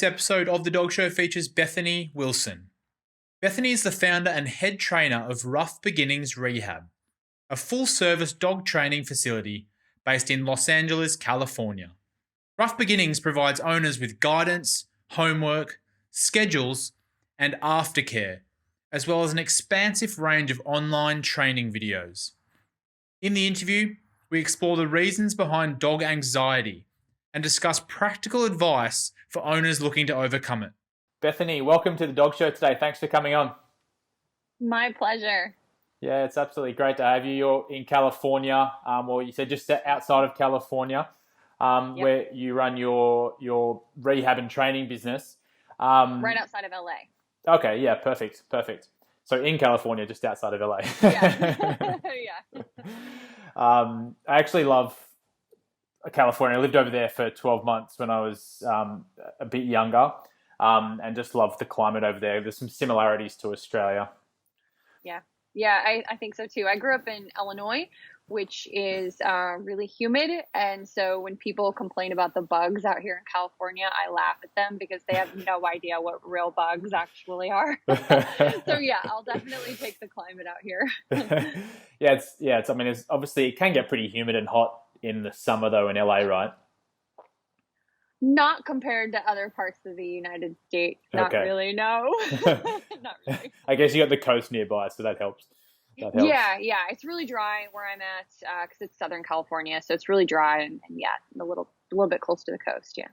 This episode of The Dog Show features Bethany Wilson. Bethany is the founder and head trainer of Ruff Beginnings Rehab, a full-service dog training facility based in Los Angeles, California. Ruff Beginnings provides owners with guidance, homework, schedules, and aftercare, as well as an expansive range of online training videos. In the interview, we explore the reasons behind dog anxiety and discuss practical advice for owners looking to overcome it. Bethany, welcome to the Dog Show today. Thanks for coming on. My pleasure. Yeah, it's absolutely great to have you. You're in California, or you said just outside of California, where you run your rehab and training business. Right outside of LA. Okay, yeah, perfect. So in California, just outside of LA. Yeah. Yeah. I actually love California. I lived over there for 12 months when I was a bit younger, and just love the climate over there. There's some similarities to Australia. Yeah, I think so too. I grew up in Illinois, which is really humid. And so when people complain about the bugs out here in California, I laugh at them because they have no idea what real bugs actually are. So yeah, I'll definitely take the climate out here. It's I mean, it's obviously it can get pretty humid and hot in the summer though in LA, right? Not compared to other parts of the United States. Not really, no. Not really. I guess you got the coast nearby, so that helps. Yeah. It's really dry where I'm at because it's Southern California, so it's really dry and a little bit close to the coast. Yeah.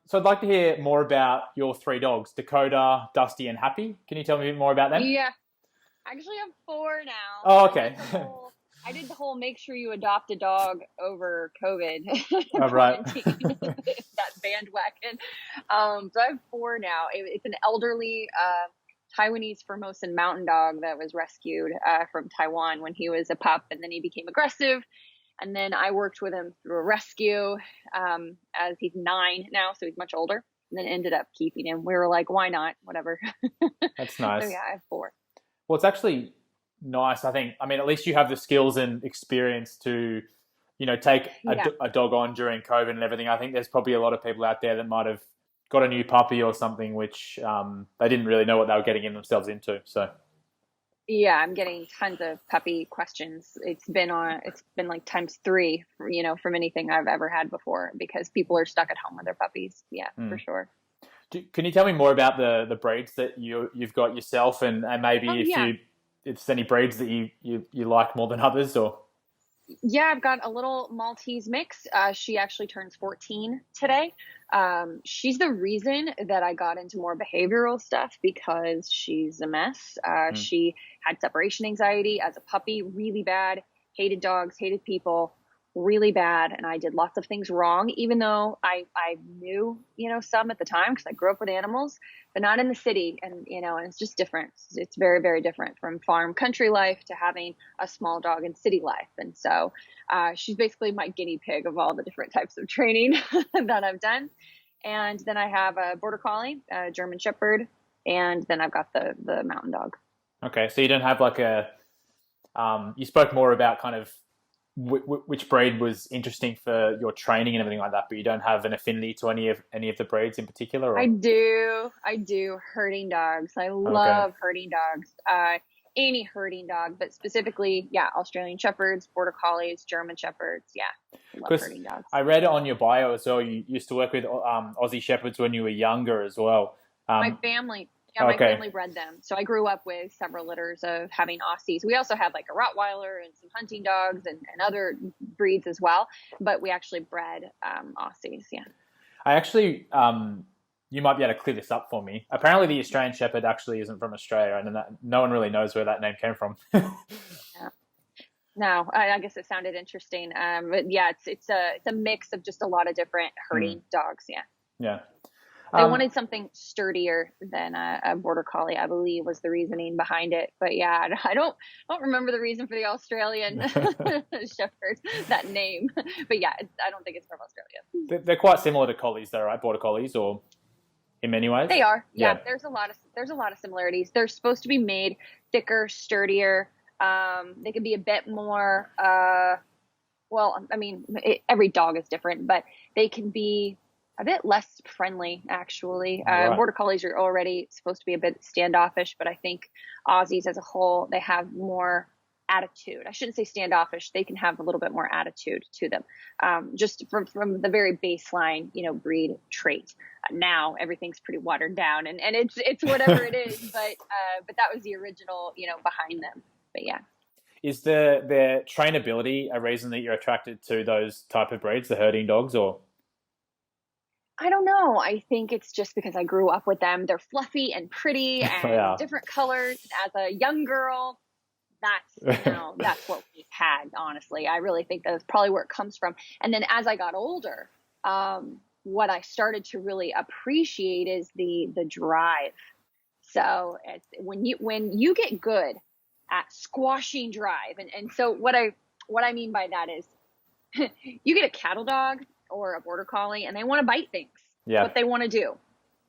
So I'd like to hear more about your three dogs, Dakota, Dusty, and Happy. Can you tell me a bit more about them? Yeah, I actually have 4 now. Oh, okay. I did the whole make sure you adopt a dog over COVID. Oh, right. That bandwagon. So I have 4 now. It's an elderly Taiwanese Formosan mountain dog that was rescued from Taiwan when he was a pup, and then he became aggressive. And then I worked with him through a rescue as he's 9 now, so he's much older, and then ended up keeping him. We were like, why not? Whatever. That's nice. So yeah, I have 4. Well, it's actually nice, I think. I mean, at least you have the skills and experience to, take a dog on during COVID and everything. I think there's probably a lot of people out there that might have got a new puppy or something, which they didn't really know what they were getting themselves into. So, yeah, I'm getting tons of puppy questions. It's been like times 3, from anything I've ever had before because people are stuck at home with their puppies. Yeah, for sure. Can you tell me more about the breeds that you've got yourself, and maybe if it's any breeds that you like more than others, or? Yeah, I've got a little Maltese mix. She actually turns 14 today. She's the reason that I got into more behavioral stuff because she's a mess. She had separation anxiety as a puppy, really bad, hated dogs, hated people, really bad. And I did lots of things wrong, even though I knew, some at the time because I grew up with animals, but not in the city. And it's just different. It's very, very different from farm country life to having a small dog in city life. And so she's basically my guinea pig of all the different types of training that I've done. And then I have a border collie, a German shepherd, and then I've got the mountain dog. Okay. So you don't have like you spoke more about kind of which breed was interesting for your training and everything like that, but you don't have an affinity to any of the breeds in particular? Or? I do herding dogs. I love herding dogs. Any herding dog, but specifically, Australian Shepherds, Border Collies, German Shepherds. Yeah, I love herding dogs. I read on your bio as well, you used to work with Aussie Shepherds when you were younger as well. My family bred them. So I grew up with several litters of having Aussies. We also had like a Rottweiler and some hunting dogs and other breeds as well, but we actually bred Aussies, yeah. I actually... you might be able to clear this up for me. Apparently the Australian Shepherd actually isn't from Australia, and no one really knows where that name came from. Yeah. No, I guess it sounded interesting. But yeah, it's a mix of just a lot of different herding dogs, yeah. Yeah. They wanted something sturdier than a border collie, I believe, was the reasoning behind it. But yeah, I don't remember the reason for the Australian Shepherd, that name. But yeah, I don't think it's from Australia. They're quite similar to collies, though, right? Border collies, or in many ways. They are. Yeah. There's a lot of similarities. They're supposed to be made thicker, sturdier. They can be a bit more. Every dog is different, but they can be a bit less friendly, actually. Right. Border Collies are already supposed to be a bit standoffish, but I think Aussies as a whole, they have more attitude. I shouldn't say standoffish. They can have a little bit more attitude to them, just from the very baseline, breed trait. Now everything's pretty watered down, and it's whatever it is. But that was the original, behind them. But yeah. Is their trainability a reason that you're attracted to those type of breeds, the herding dogs, or? I don't know. I think it's just because I grew up with them. They're fluffy and pretty and Yeah. different colors. As a young girl, that's what we had, honestly. I really think that's probably where it comes from. And then as I got older, what I started to really appreciate is the drive. So when you get good at squashing drive, and so what I mean by that is you get a cattle dog or a border collie and they want to bite things. Yeah. What they want to do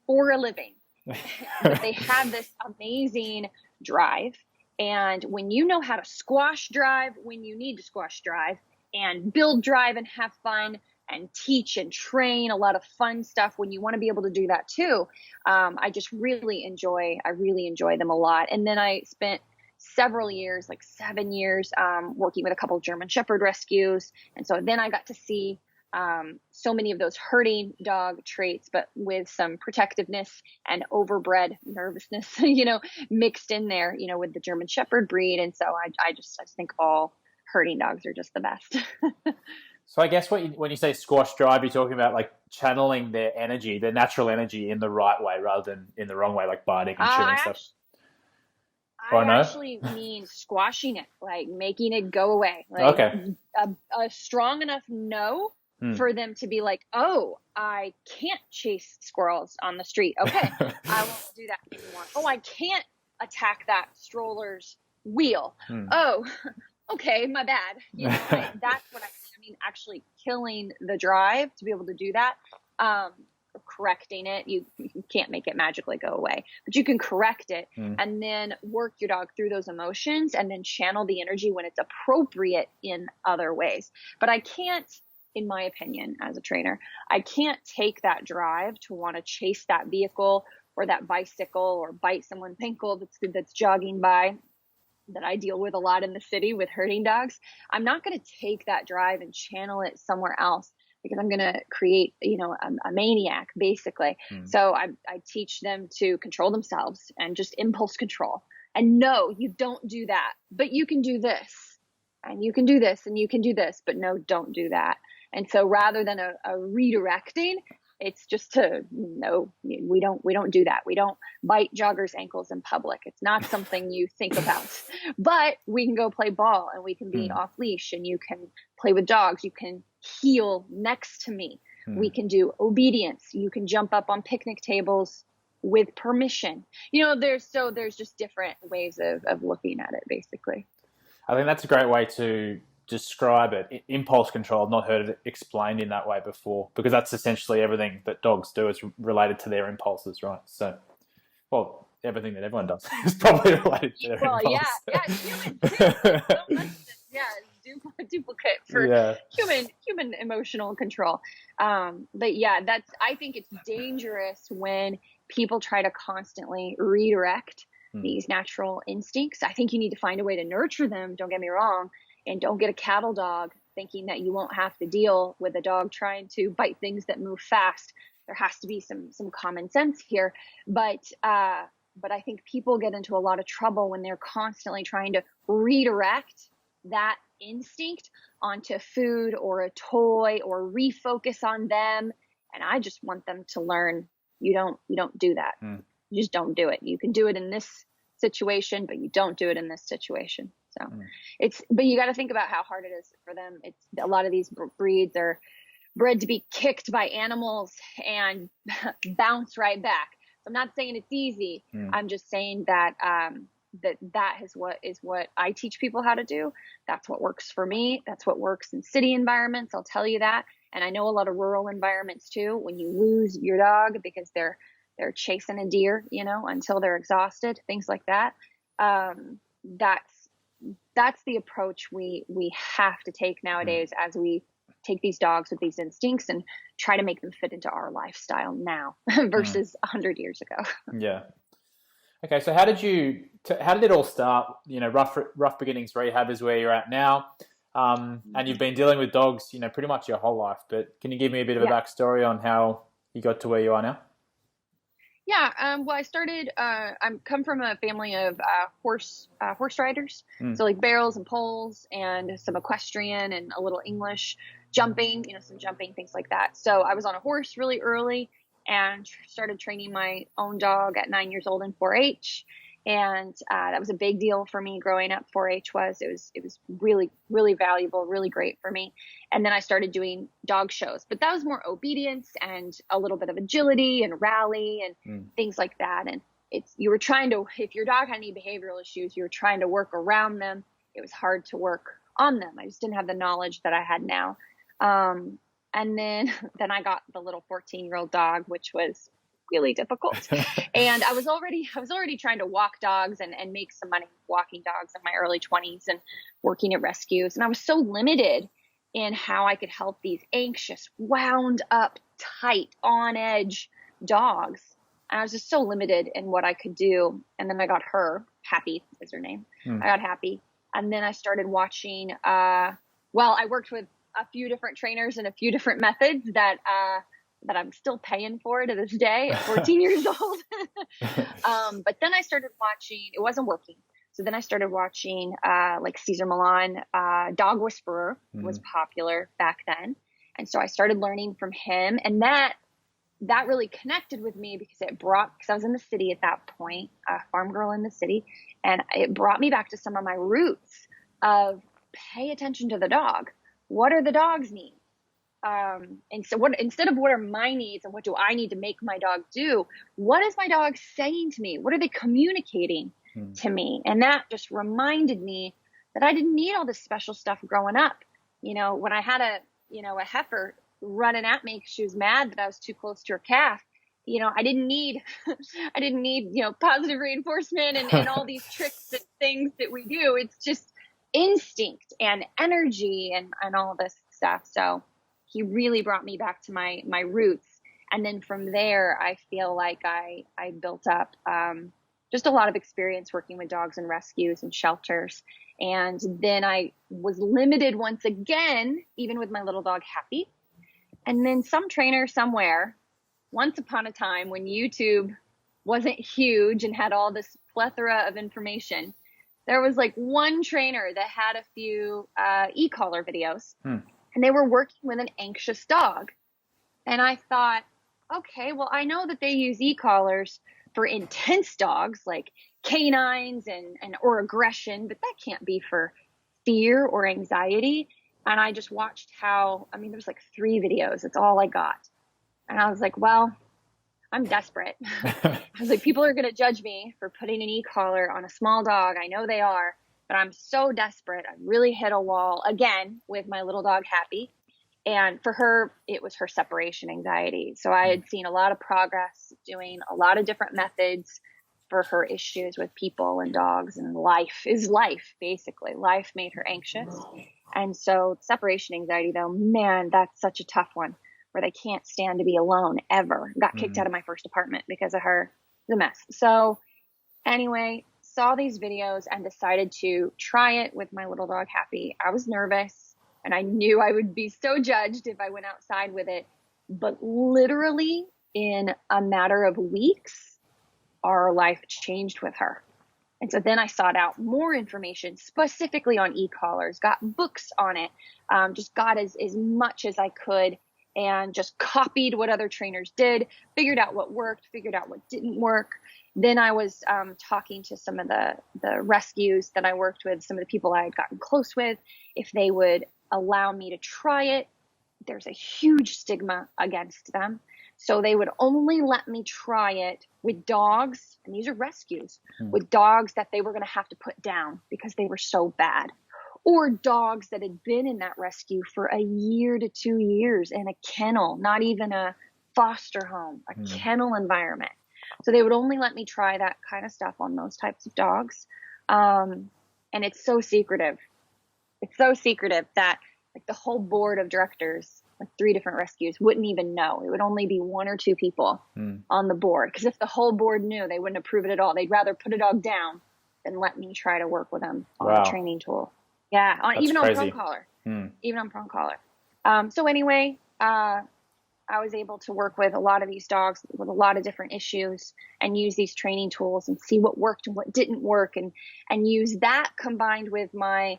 for a living. But they have this amazing drive. And when you know how to squash drive, when you need to squash drive and build drive and have fun and teach and train a lot of fun stuff, when you want to be able to do that too, I really enjoy them a lot. And then I spent several years, like 7 years, working with a couple of German Shepherd rescues. And so then I got to see so many of those herding dog traits, but with some protectiveness and overbred nervousness, mixed in there, with the German Shepherd breed. And so I just think all herding dogs are just the best. So I guess when you say squash drive, you're talking about like channeling their energy, their natural energy in the right way rather than in the wrong way, like biting and chewing stuff. I actually mean squashing it, like making it go away. Like okay. A strong enough no for them to be like, oh, I can't chase squirrels on the street. Okay, I won't do that anymore. Oh, I can't attack that stroller's wheel. Oh, okay, my bad. That's what I mean. Actually killing the drive to be able to do that. Correcting it. You can't make it magically go away, but you can correct it and then work your dog through those emotions and then channel the energy when it's appropriate in other ways. But I can't, in my opinion, as a trainer, I can't take that drive to want to chase that vehicle or that bicycle or bite someone's ankle that's jogging by, that I deal with a lot in the city with herding dogs. I'm not going to take that drive and channel it somewhere else, because I'm going to create, a maniac, basically. So I teach them to control themselves and just impulse control. And no, you don't do that, but you can do this, and you can do this, and you can do this, but no, don't do that. And so rather than a redirecting, it's just no, we don't do that. We don't bite joggers' ankles in public. It's not something you think about, but we can go play ball and we can be off leash and you can play with dogs. You can heel next to me. We can do obedience. You can jump up on picnic tables with permission. There's just different ways of looking at it, basically. I think that's a great way to describe it. Impulse control. I've not heard it explained in that way before, because that's essentially everything that dogs do is related to their impulses, right? So, well, everything that everyone does is probably related to their impulses. Duplicate for human emotional control. But yeah, I think it's dangerous when people try to constantly redirect these natural instincts. I think you need to find a way to nurture them. Don't get me wrong. And don't get a cattle dog thinking that you won't have to deal with a dog trying to bite things that move fast. There has to be some common sense here. But I think people get into a lot of trouble when they're constantly trying to redirect that instinct onto food or a toy or refocus on them. And I just want them to learn you don't do that. You just don't do it. You can do it in this situation, but you don't do it in this situation. So but you got to think about how hard it is for them. It's a lot of these breeds are bred to be kicked by animals and bounce right back. So I'm not saying it's easy. I'm just saying that that is what I teach people how to do. That's what works for me. That's what works in city environments. I'll tell you that. And I know a lot of rural environments too. When you lose your dog because they're chasing a deer, until they're exhausted, things like that. That's the approach we have to take nowadays as we take these dogs with these instincts and try to make them fit into our lifestyle now versus 100 years ago. Yeah. Okay, so how did it all start? Ruff Beginnings Rehab is where you're at now, and you've been dealing with dogs, pretty much your whole life. But can you give me a bit of a backstory on how you got to where you are now? Yeah, well, I started. I'm come from a family of horse riders, so like barrels and poles, and some equestrian and a little English jumping, some jumping, things like that. So I was on a horse really early and started training my own dog at 9 years old in 4-H. And that was a big deal for me growing up. 4-H it was really, really valuable, really great for me. And then I started doing dog shows, but that was more obedience and a little bit of agility and rally and things like that. And if your dog had any behavioral issues, you were trying to work around them. It was hard to work on them. I just didn't have the knowledge that I had now. And then I got the little 14-year-old dog, which was really difficult. And I was already trying to walk dogs and make some money walking dogs in my early 20s and working at rescues. And I was so limited in how I could help these anxious, wound up, tight, on edge dogs. And I was just so limited in what I could do. And then I got her, Happy is her name. I got Happy. And then I started watching, I worked with a few different trainers and a few different methods that I'm still paying for to this day at 14 years old. But then I started watching, it wasn't working. So then I started watching, like Cesar Millan, Dog Whisperer was popular back then. And so I started learning from him, and that really connected with me because because I was in the city at that point, a farm girl in the city. And it brought me back to some of my roots of pay attention to the dog. What are the dog's needs? And so instead of what are my needs and what do I need to make my dog do, what is my dog saying to me? What are they communicating to me? And that just reminded me that I didn't need all this special stuff growing up. When I had a heifer running at me because she was mad that I was too close to her calf, I didn't need, positive reinforcement and all these tricks and things that we do. It's just instinct and energy and all this stuff. So he really brought me back to my roots. And then from there, I feel like I built up just a lot of experience working with dogs and rescues and shelters. And then I was limited once again, even with my little dog Happy. And then some trainer somewhere, once upon a time when YouTube wasn't huge and had all this plethora of information, there was like one trainer that had a few e-collar videos. And they were working with an anxious dog. And I thought, okay, well, I know that they use e-collars for intense dogs like canines or aggression, but that can't be for fear or anxiety. And I just watched there's like 3 videos. That's all I got. And I was like, well, I'm desperate. I was like, people are going to judge me for putting an e-collar on a small dog. I know they are. But I'm so desperate. I really hit a wall again with my little dog Happy. And for her, it was her separation anxiety. So I had seen a lot of progress doing a lot of different methods for her issues with people and dogs, and life is life, basically. Life made her anxious. And so separation anxiety, though, man, that's such a tough one where they can't stand to be alone ever. Got kicked out of my first apartment because of her. The mess. So anyway, saw these videos and decided to try it with my little dog Happy. I was nervous and I knew I would be so judged if I went outside with it. But literally in a matter of weeks, our life changed with her. And so then I sought out more information specifically on e-collars, got books on it, just got as much as I could and just copied what other trainers did, figured out what worked, figured out what didn't work. Then I was talking to some of the rescues that I worked with, some of the people I had gotten close with, if they would allow me to try it. There's a huge stigma against them. So they would only let me try it with dogs, and these are rescues, with dogs that they were going to have to put down because they were so bad, or dogs that had been in that rescue for a year to 2 years in a kennel, not even a foster home, a kennel environment. So they would only let me try that kind of stuff on those types of dogs. And it's so secretive. It's so secretive that like the whole board of directors, like 3 different rescues, wouldn't even know. It would only be 1 or 2 people on the board. Because if the whole board knew, they wouldn't approve it at all. They'd rather put a dog down than let me try to work with them on a training tool. Yeah, even on prong collar. Even on prong collar. So anyway, I was able to work with a lot of these dogs with a lot of different issues and use these training tools and see what worked and what didn't work, and use that combined with my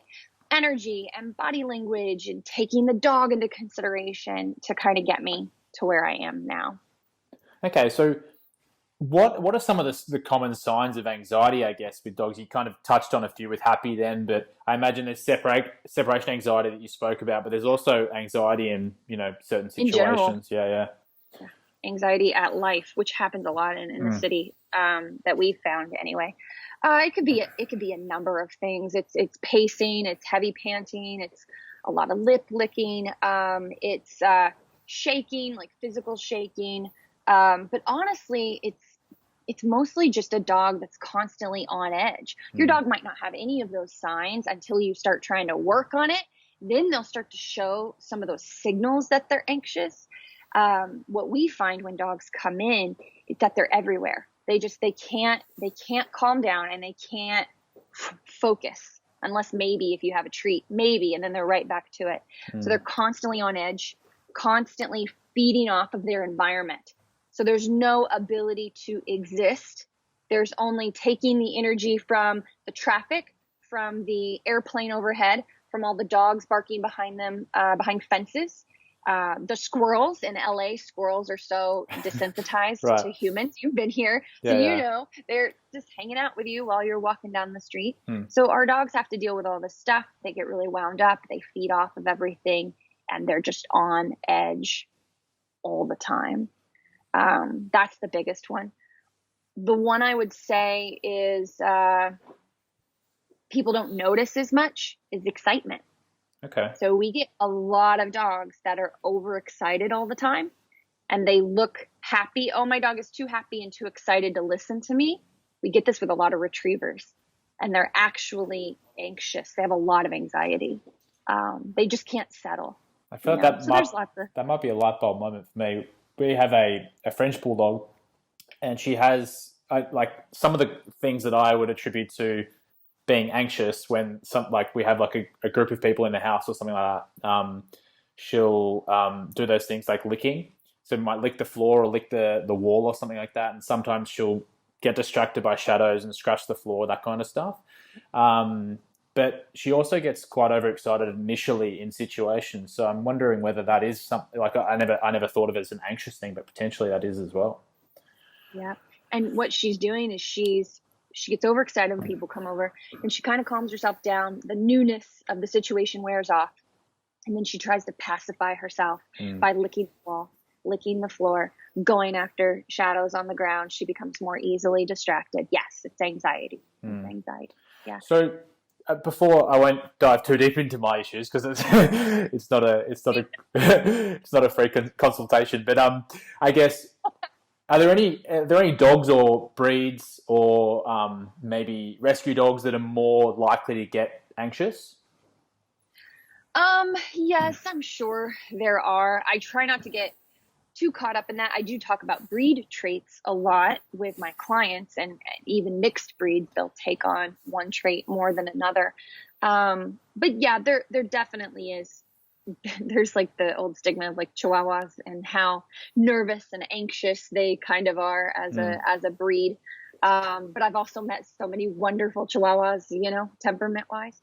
energy and body language and taking the dog into consideration to kind of get me to where I am now. Okay, so what are some of the common signs of anxiety, I guess, with dogs? You kind of touched on a few with Happy then, but I imagine there's separation anxiety that you spoke about, but there's also anxiety in, certain situations. In general, yeah. Anxiety at life, which happens a lot in the city, that we've found anyway. It could be a number of things. It's pacing, it's heavy panting, it's a lot of lip licking, it's shaking, like physical shaking. But honestly, it's mostly just a dog that's constantly on edge. Your dog might not have any of those signs until you start trying to work on it. Then they'll start to show some of those signals that they're anxious. What we find when dogs come in is that they're everywhere. They can't calm down, and they can't focus unless maybe if you have a treat, maybe, and then they're right back to it. So they're constantly on edge, constantly feeding off of their environment. So there's no ability to exist. There's only taking the energy from the traffic, from the airplane overhead, from all the dogs barking behind them, behind fences. The squirrels in LA, squirrels are so desensitized to humans. You've been here, so you know they're just hanging out with you while you're walking down the street. So our dogs have to deal with all this stuff. They get really wound up. They feed off of everything, and they're just on edge all the time. That's the biggest one. The one I would say is people don't notice as much is excitement. Okay. So we get a lot of dogs that are overexcited all the time, and they look happy. Oh, my dog is too happy and too excited to listen to me. We get this with a lot of retrievers, and they're actually anxious. They have a lot of anxiety. They just can't settle. I feel like that might be a light bulb moment for me. We have a French bulldog, and she has like some of the things that I would attribute to being anxious when we have like a group of people in the house or something like that. She'll do those things like licking. So it might lick the floor or lick the wall or something like that. And sometimes she'll get distracted by shadows and scratch the floor, that kind of stuff. But she also gets quite overexcited initially in situations. So I'm wondering whether that is something like I never thought of it as an anxious thing, but potentially that is as well. Yeah. And what she's doing is she gets overexcited when people come over, and she kind of calms herself down. The newness of the situation wears off. And then she tries to pacify herself by licking the wall, licking the floor, going after shadows on the ground. She becomes more easily distracted. Yes, it's anxiety. It's anxiety. Yeah. So before I won't dive too deep into my issues, because it's not a free consultation, but I guess are there any dogs or breeds or maybe rescue dogs that are more likely to get anxious? Yes, I'm sure there are. I try not to get too caught up in that. I do talk about breed traits a lot with my clients, and even mixed breeds, they'll take on one trait more than another. But yeah, there definitely is. There's like the old stigma of like Chihuahuas and how nervous and anxious they kind of are as a breed. But I've also met so many wonderful Chihuahuas, temperament wise.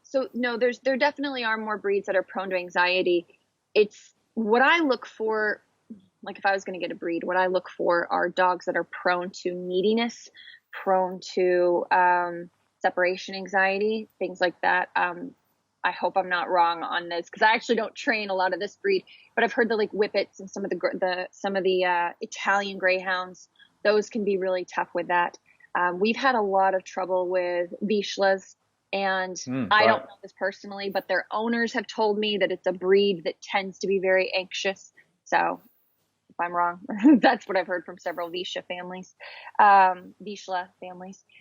So no, there definitely are more breeds that are prone to anxiety. It's what I look for. Like if I was going to get a breed, what I look for are dogs that are prone to neediness, prone to, separation anxiety, things like that. I hope I'm not wrong on this, because I actually don't train a lot of this breed, but I've heard the like whippets and some of the Italian greyhounds, those can be really tough with that. We've had a lot of trouble with Vizslas, and I don't know this personally, but their owners have told me that it's a breed that tends to be very anxious. So if I'm wrong, that's what I've heard from several Vizsla families.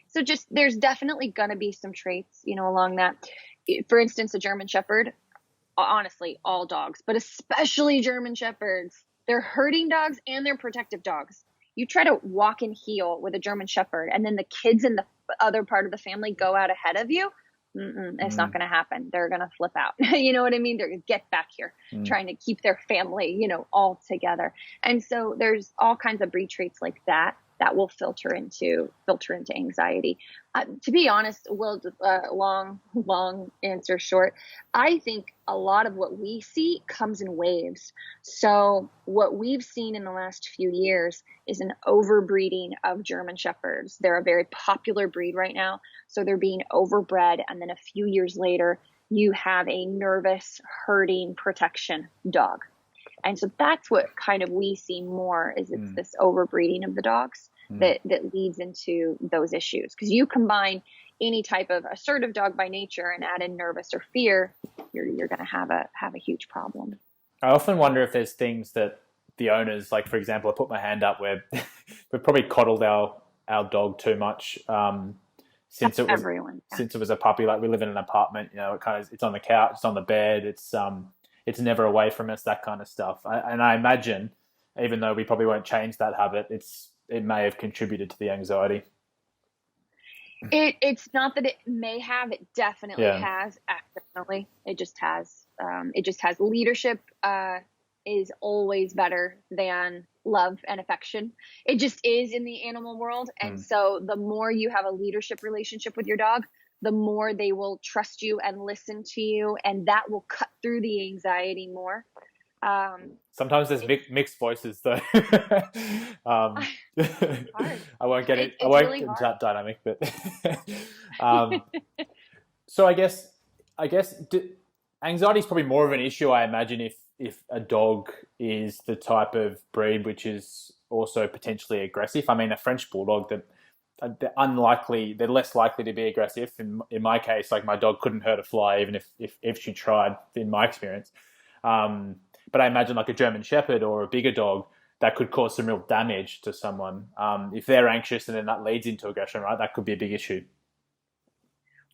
So just, there's definitely going to be some traits, along that. For instance, a German Shepherd, honestly, all dogs, but especially German Shepherds. They're herding dogs and they're protective dogs. You try to walk and heel with a German Shepherd, and then the kids in the other part of the family go out ahead of you. It's not going to happen. They're going to flip out. You know what I mean? They're going to get back here, trying to keep their family, all together. And so there's all kinds of breed traits like that will filter into anxiety. To be honest, Will, long answer short, I think a lot of what we see comes in waves. So what we've seen in the last few years is an overbreeding of German Shepherds. They're a very popular breed right now. So they're being overbred. And then a few years later, you have a nervous herding protection dog. And so that's what kind of we see more is it's this overbreeding of the dogs that leads into those issues. Because you combine any type of assertive dog by nature and add in nervous or fear, you're going to have a huge problem. I often wonder if there's things that the owners, like for example, I put my hand up where we've probably coddled our dog too much since it was a puppy. Like we live in an apartment, it's on the couch, it's on the bed, it's never away from us, that kind of stuff. And I imagine, even though we probably won't change that habit, it may have contributed to the anxiety. It's not that it may have, it definitely has. Accidentally, it just has. Leadership is always better than love and affection. It just is in the animal world. And so the more you have a leadership relationship with your dog, the more they will trust you and listen to you, and that will cut through the anxiety more. Sometimes there's mixed voices though. I won't get into that dynamic, but so I guess anxiety is probably more of an issue, I imagine, if a dog is the type of breed which is also potentially aggressive. I mean, a French bulldog, they're less likely to be aggressive. In my case, like my dog couldn't hurt a fly even if she tried, in my experience. But I imagine like a German Shepherd or a bigger dog, that could cause some real damage to someone. If they're anxious and then that leads into aggression, right? That could be a big issue.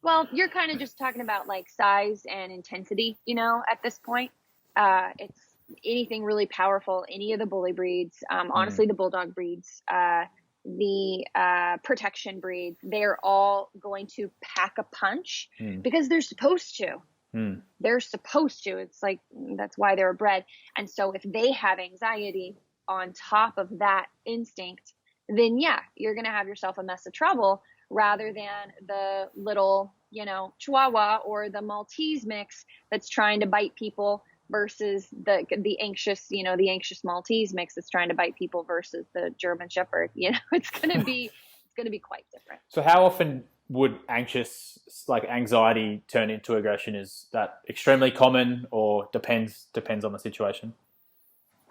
Well, you're kind of just talking about like size and intensity, at this point. It's anything really powerful, any of the bully breeds, honestly, the bulldog breeds, the protection breeds, they're all going to pack a punch because they're supposed to. They're supposed to. It's like, that's why they were bred. And so if they have anxiety on top of that instinct, then you're going to have yourself a mess of trouble rather than the little, Chihuahua or the Maltese mix that's trying to bite people versus the anxious, the anxious Maltese mix that's trying to bite people versus the German Shepherd. It's going to be quite different. So how often would anxiety turn into aggression? Is that extremely common or depends on the situation?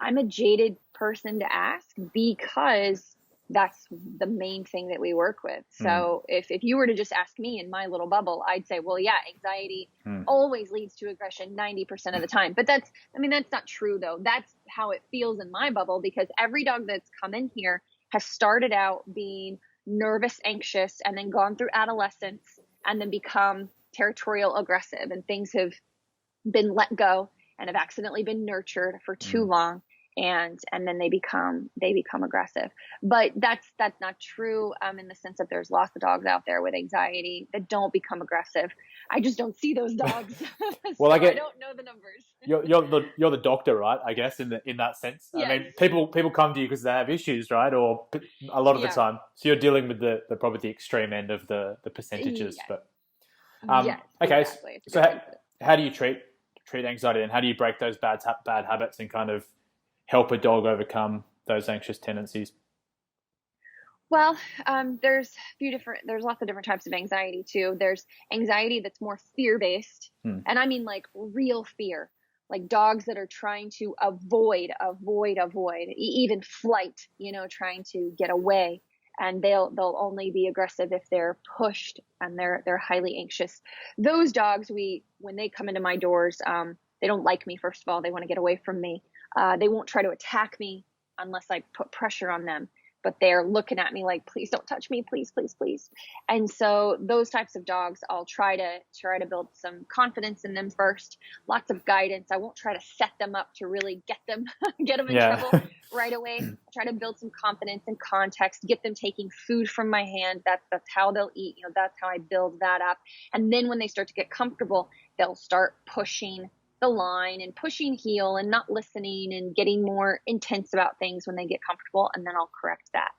I'm a jaded person to ask because that's the main thing that we work with. So if you were to just ask me in my little bubble, I'd say, well, anxiety always leads to aggression 90% of the time. But that's not true though. That's how it feels in my bubble, because every dog that's come in here has started out being nervous, anxious, and then gone through adolescence and then become territorial aggressive, and things have been let go and have accidentally been nurtured for too long. And then they become aggressive. But that's not true in the sense that there's lots of dogs out there with anxiety that don't become aggressive. I just don't see those dogs. Well, I don't know the numbers. You're the doctor, right? I guess in that sense. Yes. I mean, people come to you because they have issues, right? Or a lot of the time. So you're dealing with the probably the extreme end of the percentages. Yes. But yes, okay. Exactly. So how do you treat anxiety, and how do you break those bad habits and kind of help a dog overcome those anxious tendencies? Well, there's lots of different types of anxiety too. There's anxiety that's more fear-based. And I mean like real fear, like dogs that are trying to avoid, even flight, trying to get away. And they'll only be aggressive if they're pushed and they're highly anxious. Those dogs, when they come into my doors, they don't like me. First of all, they want to get away from me. They won't try to attack me unless I put pressure on them. but they're looking at me like, please don't touch me, please, please, please. And so those types of dogs, I'll try to build some confidence in them first, lots of guidance. I won't try to set them up to really get them in trouble right away. I try to build some confidence and context, get them taking food from my hand. That's how they'll eat. That's how I build that up. And then when they start to get comfortable, they'll start pushing the line and pushing heel and not listening and getting more intense about things when they get comfortable. And then I'll correct that.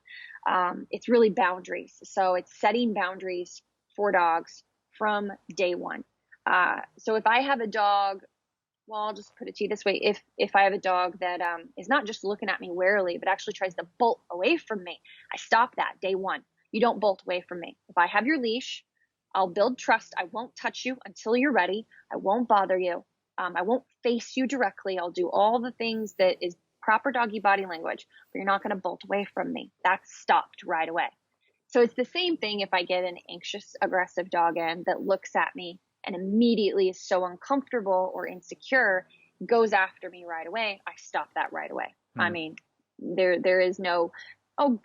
It's really boundaries. So it's setting boundaries for dogs from day one. So if I have a dog, well, I'll just put it to you this way. If I have a dog that is not just looking at me warily, but actually tries to bolt away from me, I stop that day one. You don't bolt away from me. If I have your leash, I'll build trust. I won't touch you until you're ready. I won't bother you. I won't face you directly. I'll do all the things that is proper doggy body language, but you're not going to bolt away from me. That's stopped right away. So it's the same thing if I get an anxious, aggressive dog in that looks at me and immediately is so uncomfortable or insecure, goes after me right away. I stop that right away. I mean, there is no,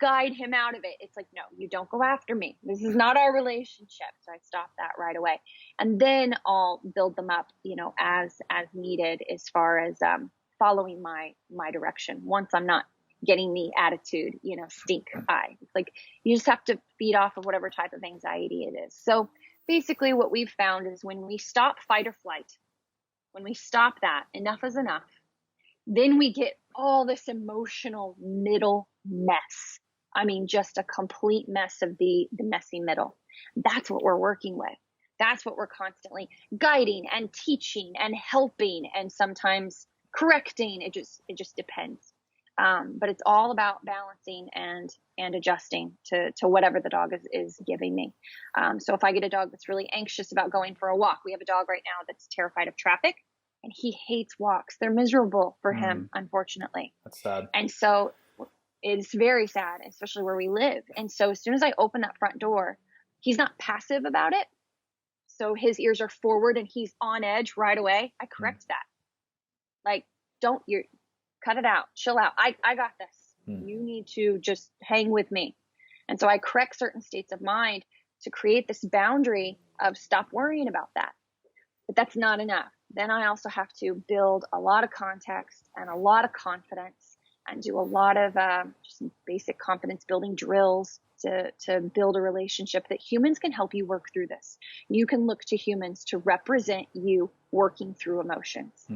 guide him out of it. It's like, no, you don't go after me. This is not our relationship. So I stop that right away. And then I'll build them up, as needed as far as following my direction. Once I'm not getting the attitude, stink eye. It's like, you just have to feed off of whatever type of anxiety it is. So basically what we've found is when we stop fight or flight, when we stop that, enough is enough, then we get all this emotional middle mess. I mean, just a complete mess of the messy middle. That's what we're working with. That's what we're constantly guiding and teaching and helping and sometimes correcting. It just depends. But it's all about balancing and adjusting to whatever the dog is giving me. So if I get a dog that's really anxious about going for a walk, we have a dog right now that's terrified of traffic and he hates walks. They're miserable for him, unfortunately. That's sad. And so it's very sad, especially where we live. And so as soon as I open that front door, he's not passive about it. So his ears are forward and he's on edge right away. I correct that. Like, cut it out, chill out. I got this. You need to just hang with me. And so I correct certain states of mind to create this boundary of stop worrying about that. But that's not enough. Then I also have to build a lot of context and a lot of confidence and do a lot of just basic confidence building drills to build a relationship that humans can help you work through this. You can look to humans to represent you working through emotions.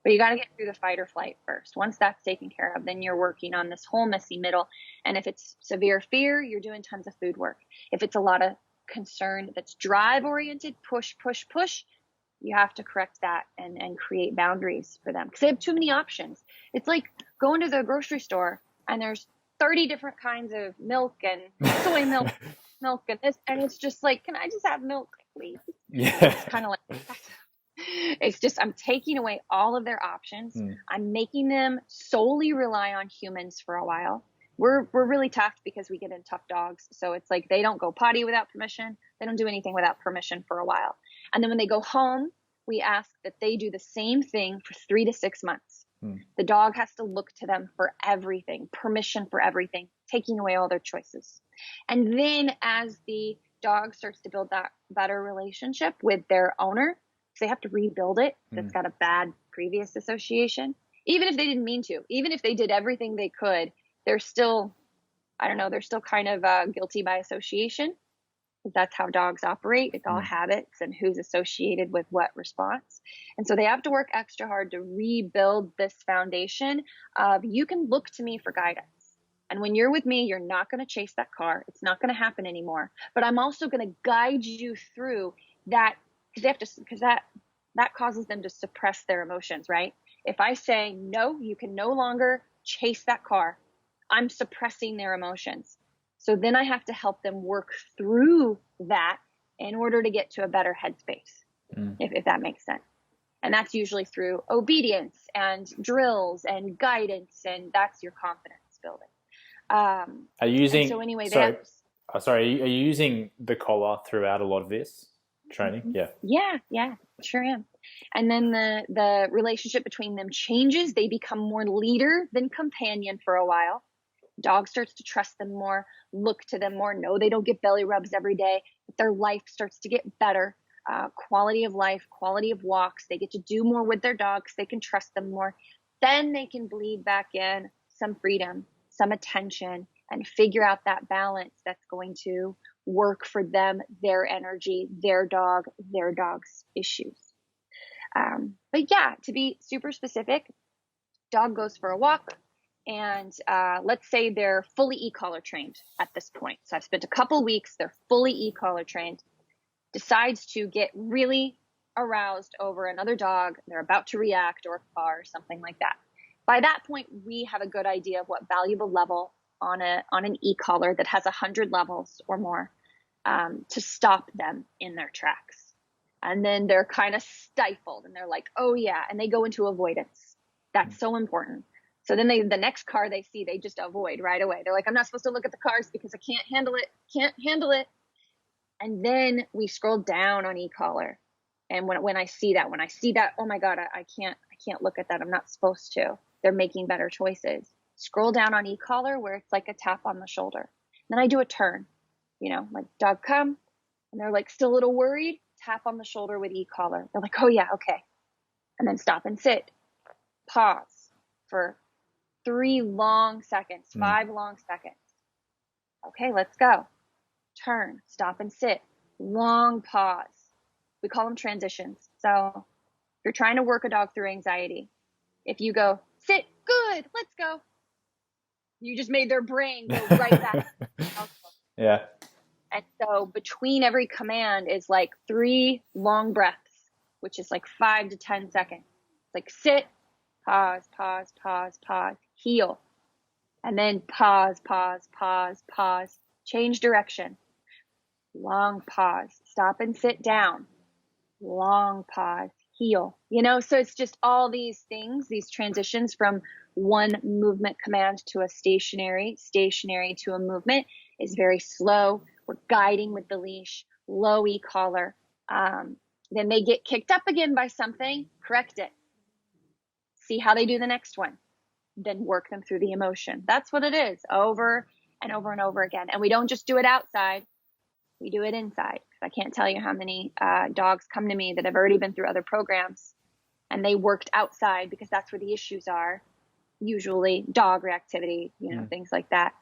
But you got to get through the fight or flight first. Once that's taken care of, then you're working on this whole messy middle. And if it's severe fear, you're doing tons of food work. If it's a lot of concern that's drive oriented, push, push, push, you have to correct that and create boundaries for them because they have too many options. It's like going to the grocery store and there's 30 different kinds of milk and soy milk, and this, and it's just like, can I just have milk, please? Yeah. It's kind of like, it's just, I'm taking away all of their options. I'm making them solely rely on humans for a while. We're really tough because we get in tough dogs. So it's like, they don't go potty without permission. They don't do anything without permission for a while. And then when they go home, we ask that they do the same thing for 3 to 6 months. The dog has to look to them for everything, permission for everything, taking away all their choices. And then as the dog starts to build that better relationship with their owner, because they have to rebuild it, that's got a bad previous association, even if they didn't mean to, even if they did everything they could, they're still, they're still kind of guilty by association. That's how dogs operate. It's all habits and who's associated with what response. And so they have to work extra hard to rebuild this foundation of you can look to me for guidance. And when you're with me, you're not going to chase that car. It's not going to happen anymore. But I'm also going to guide you through that because that causes them to suppress their emotions, right? If I say, no, you can no longer chase that car, I'm suppressing their emotions. So then I have to help them work through that in order to get to a better headspace, if that makes sense. And that's usually through obedience and drills and guidance, and that's your confidence building. Are you using? So anyway, are you using the collar throughout a lot of this training? Yeah, sure am. And then the relationship between them changes. They become more leader than companion for a while. Dog starts to trust them more, look to them more, know they don't get belly rubs every day, but their life starts to get better. Quality of life, quality of walks. They get to do more with their dogs. They can trust them more. Then they can bleed back in some freedom, some attention, and figure out that balance that's going to work for them, their energy, their dog, their dog's issues. But yeah, to be super specific, dog goes for a walk, and let's say they're fully e-collar trained at this point. So I've spent a couple weeks, they're fully e-collar trained, decides to get really aroused over another dog, they're about to react or car or something like that. By that point, we have a good idea of what valuable level on an e-collar that has 100 levels or more to stop them in their tracks. And then they're kind of stifled and they're like, oh yeah, and they go into avoidance. That's so important. So then the next car they see, they just avoid right away. They're like, I'm not supposed to look at the cars because I can't handle it. And then we scroll down on e-collar. And when I see that, oh my God, I can't look at that. I'm not supposed to. They're making better choices. Scroll down on e-collar where it's like a tap on the shoulder. Then I do a turn, like dog come, and they're like still a little worried, tap on the shoulder with e-collar. They're like, oh yeah, okay. And then stop and sit, pause for 3 long seconds, 5 long seconds. Okay, let's go. Turn, stop and sit, long pause. We call them transitions. So if you're trying to work a dog through anxiety, if you go, sit, good, let's go. You just made their brain go right back. Yeah. And so between every command is like 3 long breaths, which is like 5 to 10 seconds. It's like sit, pause, pause, pause, pause, heel. And then pause, pause, pause, pause, change direction. Long pause, stop and sit down. Long pause, heel. So it's just all these things, these transitions from one movement command to a stationary to a movement is very slow. We're guiding with the leash, low e-collar. Then they get kicked up again by something, correct it. See how they do the next one. Then work them through the emotion. That's what it is, over and over and over again. And we don't just do it outside. We do it inside. I can't tell you how many dogs come to me that have already been through other programs and they worked outside because that's where the issues are. Usually dog reactivity, things like that.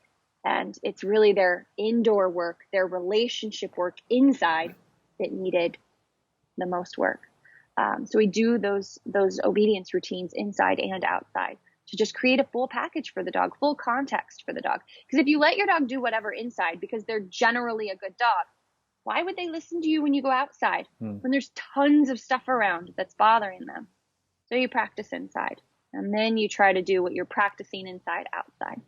And it's really their indoor work, their relationship work inside that needed the most work. So we do those obedience routines inside and outside to just create a full package for the dog, full context for the dog. Because if you let your dog do whatever inside because they're generally a good dog, why would they listen to you when you go outside when there's tons of stuff around that's bothering them? So you practice inside and then you try to do what you're practicing inside outside.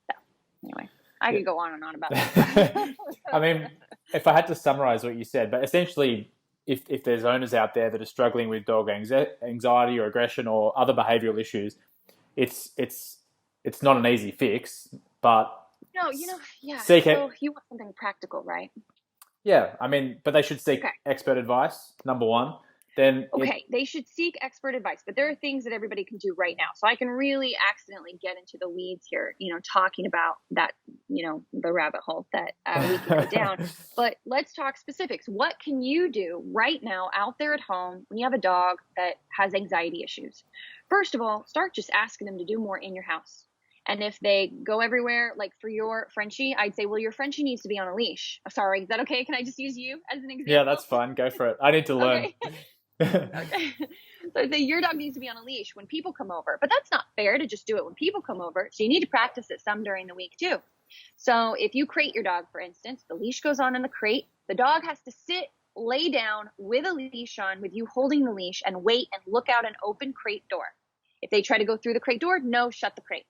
So anyway, I could go on and on about that. I mean, if I had to summarize what you said, but essentially if there's owners out there that are struggling with dog anxiety or aggression or other behavioral issues, it's not an easy fix, but no, so you want something practical, right? Yeah, I mean, but they should seek expert advice, number one. Then they should seek expert advice, but there are things that everybody can do right now. So I can really accidentally get into the weeds here, talking about that, the rabbit hole that we can go down. But let's talk specifics. What can you do right now out there at home when you have a dog that has anxiety issues? First of all, start just asking them to do more in your house. And if they go everywhere, like for your Frenchie, I'd say, well, your Frenchie needs to be on a leash. Sorry, is that okay? Can I just use you as an example? Yeah, that's fine. Go for it. I need to learn. Okay. So I'd say your dog needs to be on a leash when people come over. But that's not fair to just do it when people come over. So you need to practice it some during the week too. So if you crate your dog, for instance, the leash goes on in the crate. The dog has to sit, lay down with a leash on with you holding the leash and wait and look out an open crate door. If they try to go through the crate door, no, shut the crate.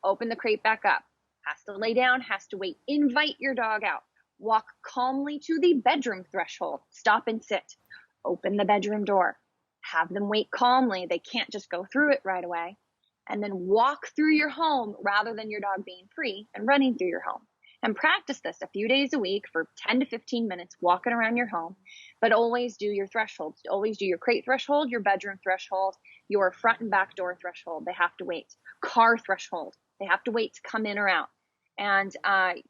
Open the crate back up. Has to lay down, has to wait. Invite your dog out. Walk calmly to the bedroom threshold. Stop and sit. Open the bedroom door. Have them wait calmly. They can't just go through it right away. And then walk through your home rather than your dog being free and running through your home. And practice this a few days a week for 10 to 15 minutes walking around your home. But always do your thresholds. Always do your crate threshold, your bedroom threshold, your front and back door threshold. They have to wait. Car threshold. They have to wait to come in or out. And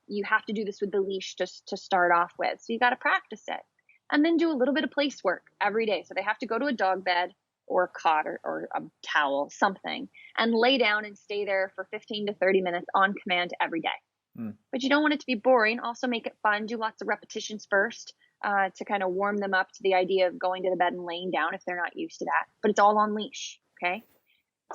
you have to do this with the leash just to start off with. So you got to practice it. And then do a little bit of place work every day. So they have to go to a dog bed or a cot or a towel, something, and lay down and stay there for 15 to 30 minutes on command every day. But you don't want it to be boring. Also make it fun. Do lots of repetitions first to kind of warm them up to the idea of going to the bed and laying down if they're not used to that. But it's all on leash, okay?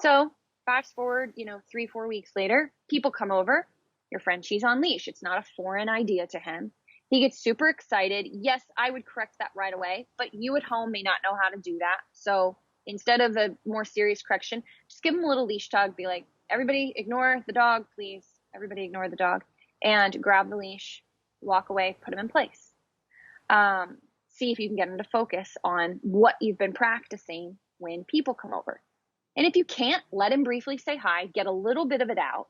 So fast forward, 3-4 weeks later, people come over. Your friend, she's on leash. It's not a foreign idea to him. He gets super excited. Yes, I would correct that right away, but you at home may not know how to do that. So instead of a more serious correction, just give him a little leash tug. Be like, everybody ignore the dog, please. Everybody ignore the dog. And grab the leash, walk away, put him in place. See if you can get him to focus on what you've been practicing when people come over. And if you can't, let him briefly say hi, get a little bit of it out.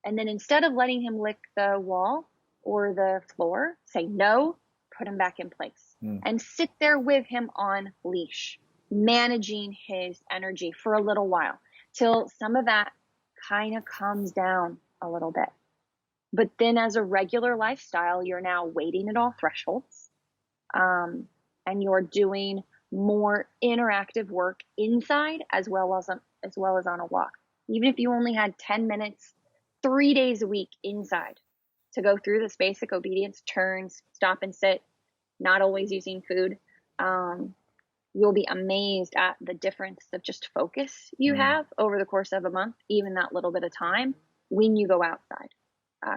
And then instead of letting him lick the wall or the floor, say no, put him back in place. And sit there with him on leash, managing his energy for a little while till some of that kind of calms down a little bit. But then as a regular lifestyle, you're now waiting at all thresholds, and you're doing more interactive work inside as well as on a walk. Even if you only had 10 minutes, 3 days a week inside to go through this basic obedience, turns, stop and sit, not always using food, you'll be amazed at the difference of just focus you have over the course of a month, even that little bit of time when you go outside.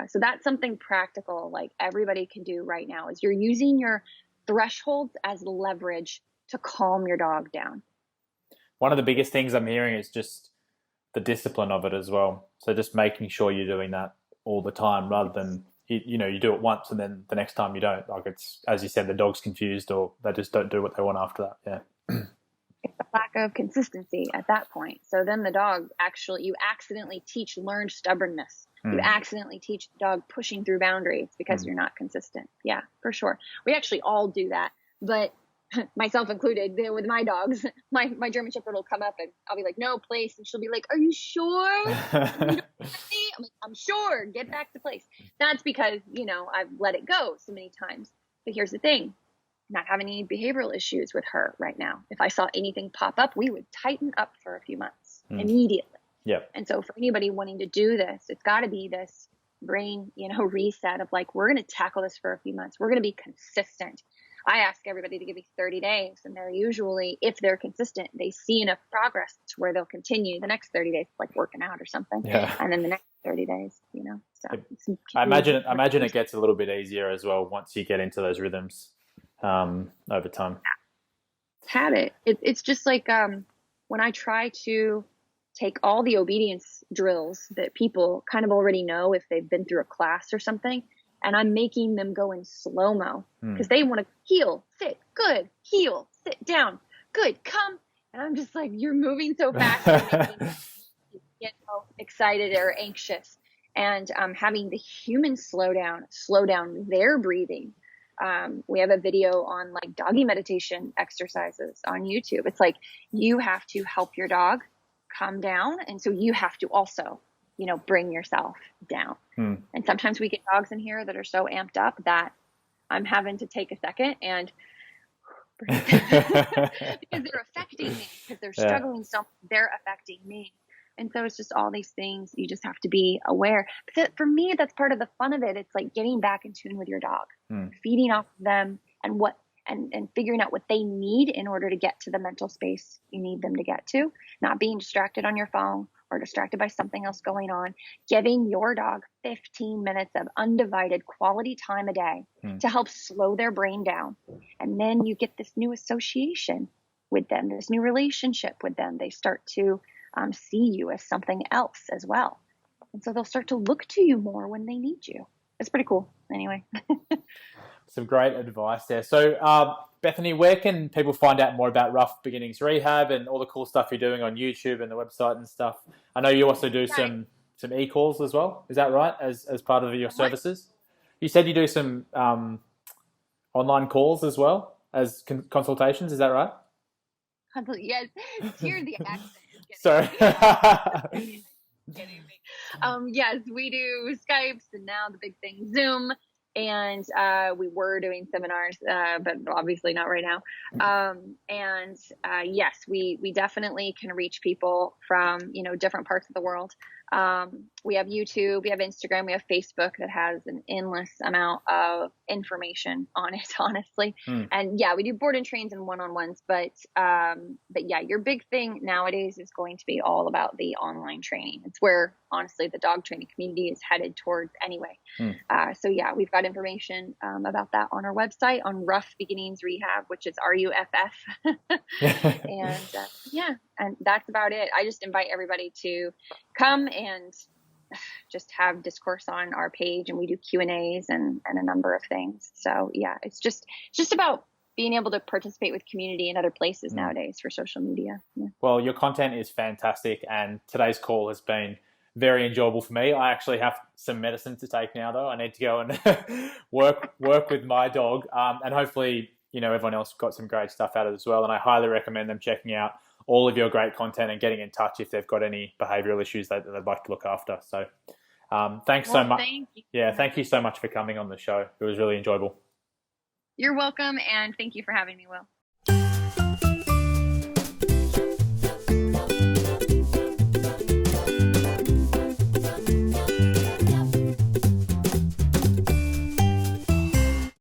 So that's something practical, like everybody can do right now, is you're using your thresholds as leverage to calm your dog down. One of the biggest things I'm hearing is just the discipline of it as well. So just making sure you're doing that all the time rather than, you do it once and then the next time you don't. Like it's, as you said, the dog's confused or they just don't do what they want after that. Yeah. It's a lack of consistency at that point. So then the dog you accidentally learned stubbornness. You accidentally teach the dog pushing through boundaries because you're not consistent. Yeah, for sure. We actually all do that, but myself included, with my dogs, my German Shepherd will come up and I'll be like, no, place. And she'll be like, are you sure? I'm like, I'm sure. Get back to place. That's because, I've let it go so many times. But here's the thing. Not having any behavioral issues with her right now. If I saw anything pop up, we would tighten up for a few months immediately. Yep. And so for anybody wanting to do this, it's got to be this brain, reset of like, we're going to tackle this for a few months. We're going to be consistent. I ask everybody to give me 30 days and they're usually, if they're consistent, they see enough progress to where they'll continue the next 30 days, like working out or something. Yeah. And then the next 30 days, so I imagine it gets a little bit easier as well once you get into those rhythms over time. Habit. It's just like when I try to take all the obedience drills that people kind of already know if they've been through a class or something, and I'm making them go in slow-mo because they want to heel, sit, good, heel, sit down, good, come. And I'm just like, you're moving so fast, you're making me get excited or anxious. And having the humans slow down their breathing. We have a video on like doggy meditation exercises on YouTube. It's like you have to help your dog calm down. And so you have to also, bring yourself down. And sometimes we get dogs in here that are so amped up that I'm having to take a second and because they're affecting me, because they're struggling so they're affecting me. And so it's just all these things you just have to be aware. But for me, that's part of the fun of it. It's like getting back in tune with your dog, feeding off of them and figuring out what they need in order to get to the mental space you need them to get to, not being distracted on your phone or distracted by something else going on, giving your dog 15 minutes of undivided quality time a day to help slow their brain down. And then you get this new association with them, this new relationship with them. They start to see you as something else as well. And so they'll start to look to you more when they need you. It's pretty cool. Anyway. Some great advice there. So, Bethany, where can people find out more about Ruff Beginnings Rehab and all the cool stuff you're doing on YouTube and the website and stuff? I know you also do some e-calls as well. Is that right? As part of your services? You said you do some online calls as well as consultations. Is that right? Yes. Hear the accent. Sorry. Kidding me. Yes, we do Skypes and now the big thing, Zoom. And we were doing seminars, but obviously not right now. Yes, we definitely can reach people from, different parts of the world. We have YouTube, we have Instagram, we have Facebook that has an endless amount of information on it, honestly. And yeah, we do board and trains and one-on-ones, but yeah, your big thing nowadays is going to be all about the online training. It's where honestly the dog training community is headed towards anyway. So yeah, we've got information about that on our website on Ruff Beginnings Rehab, which is RUFF. And yeah, and that's about it. I just invite everybody to come and just have discourse on our page, and we do Q&As and a number of things. So yeah, it's just about being able to participate with community in other places nowadays for social media. Yeah. Well, your content is fantastic, and today's call has been very enjoyable for me. I actually have some medicine to take now, though. I need to go and work with my dog, and hopefully, everyone else got some great stuff out of it as well. And I highly recommend them checking out all of your great content and getting in touch if they've got any behavioural issues that they'd like to look after. So, thanks so much. Thank you. Yeah, thank you so much for coming on the show. It was really enjoyable. You're welcome, and thank you for having me, Will.